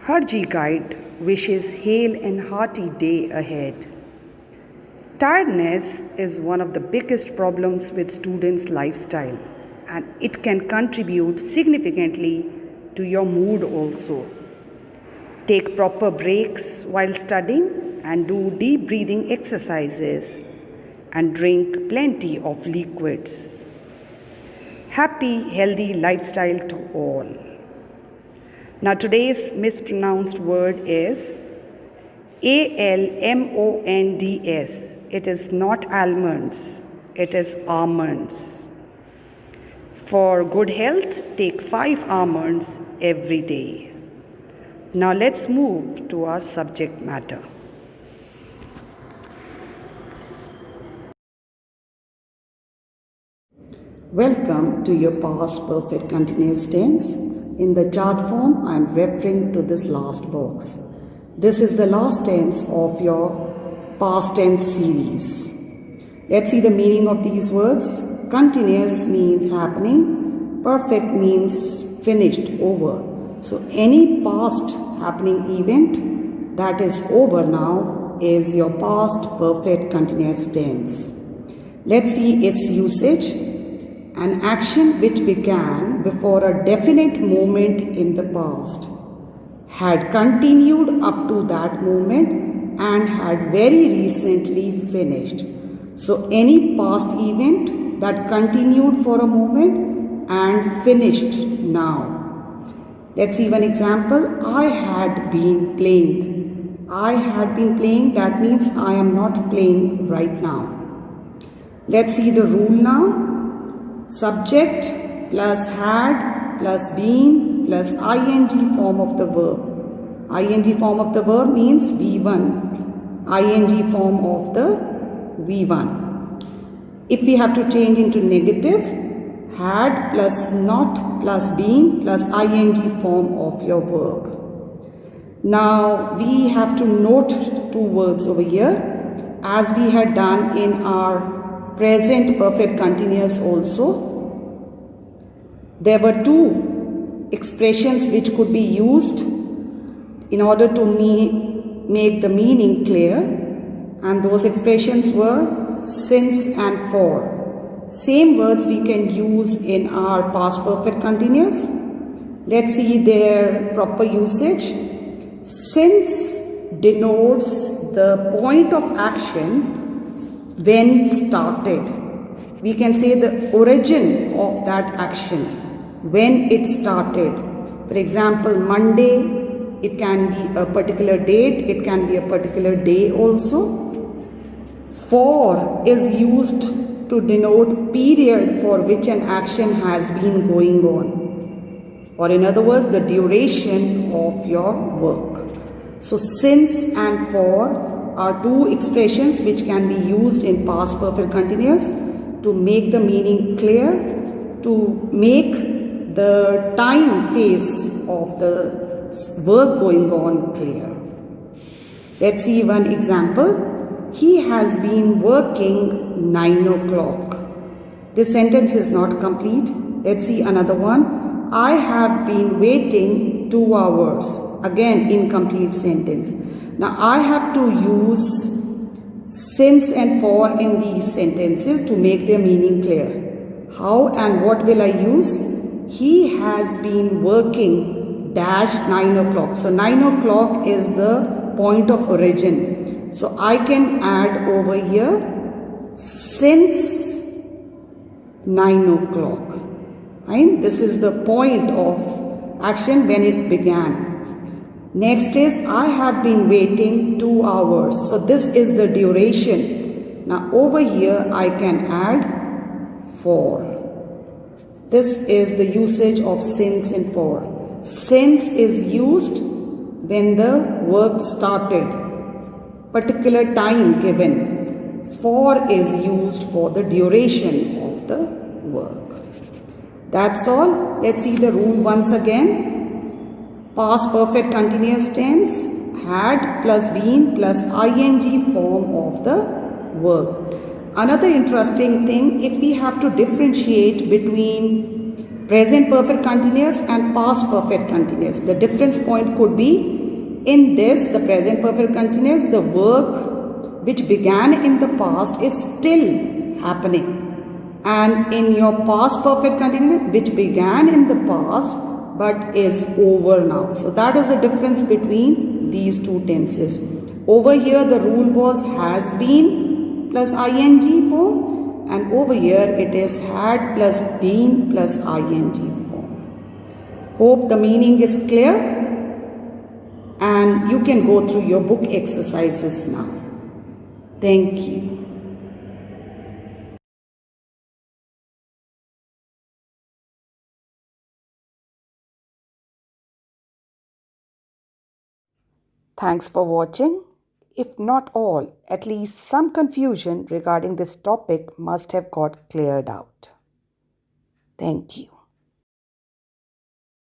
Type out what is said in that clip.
Harji Guide wishes hail and hearty day ahead. Tiredness is one of the biggest problems with students' lifestyle, and it can contribute significantly to your mood also. Take proper breaks while studying and do deep breathing exercises and drink plenty of liquids. Happy, healthy lifestyle to all. Now today's mispronounced word is almonds. It is not almonds, it is almonds. For good health, take 5 almonds every day. Now let's move to our subject matter. Welcome to your past perfect continuous tense. In the chart form, I am referring to this last box. This is the last tense of your past tense series. Let's see the meaning of these words. Continuous means happening. Perfect means finished, over. So any past happening event that is over now is your past perfect continuous tense. Let's see its usage. An action which began before a definite moment in the past had continued up to that moment and had very recently finished. So any past event that continued for a moment and finished now. Let's see one example. I had been playing. I had been playing, that means I am not playing right now. Let's see the rule now. Subject plus had plus been plus ing form of the verb. Ing form of the verb means V1. Ing form of the V1. If we have to change into negative, had plus not plus been plus ing form of your verb. Now we have to note 2 words over here as we had done in our present perfect continuous also. There were 2 expressions which could be used in order to make the meaning clear, and those expressions were since and for. Same words we can use in our past perfect continuous. Let's see their proper usage. Since denotes the point of action when started. We can say the origin of that action, when it started. For example, Monday, it can be a particular date, it can be a particular day also. For is used to denote period for which an action has been going on, or in other words, the duration of your work. So since and for are 2 expressions which can be used in past perfect continuous to make the meaning clear, to make the time phase of the work going on clear. Let's see one example. He has been working 9 o'clock. This sentence is not complete. Let's see another one. I have been waiting 2 hours. Again, incomplete sentence. Now I have to use since and for in these sentences to make their meaning clear. How and what will I use? He has been working dash 9 o'clock. So 9 o'clock is the point of origin. So I can add over here since 9 o'clock. Right? This is the point of action when it began. Next is I have been waiting 2 hours. So this is the duration. Now over here I can add for. This is the usage of since and for. Since is used when the work started, particular time given. For is used for the duration of the work. That's all. Let's see the rule once again. Past perfect continuous tense, had plus been plus ing form of the verb. Another interesting thing, if we have to differentiate between Present perfect continuous and past perfect continuous. The difference point could be in this, the present perfect continuous, the work which began in the past is still happening. And in your past perfect continuous, which began in the past but is over now. So that is the difference between these two tenses. Over here the rule was has been plus ing form, and over here it is had plus been plus ing form. Hope the meaning is clear, and you can go through your book exercises now. Thank you. Thanks for watching. If not all, at least some confusion regarding this topic must have got cleared out. Thank you.